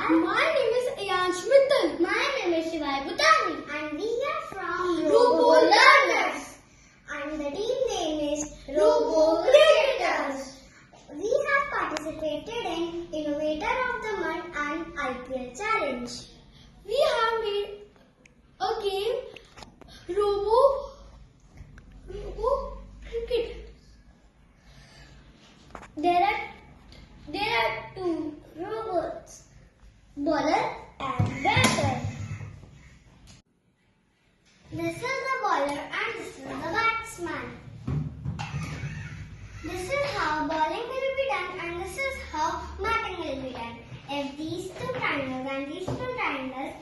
My name is Ayansh Mittal. My name is Shivai Bhutani. And we are from Robo Learners. And the team name is Robo Criciters. We have participated in Innovator of the Month and IPL Challenge. We have made a game, Robo Cricket. There are two robots, bowler and batter. This is the bowler and this is the batsman. This is how bowling will be done and this is how batting will be done. If these two triangles and these two triangles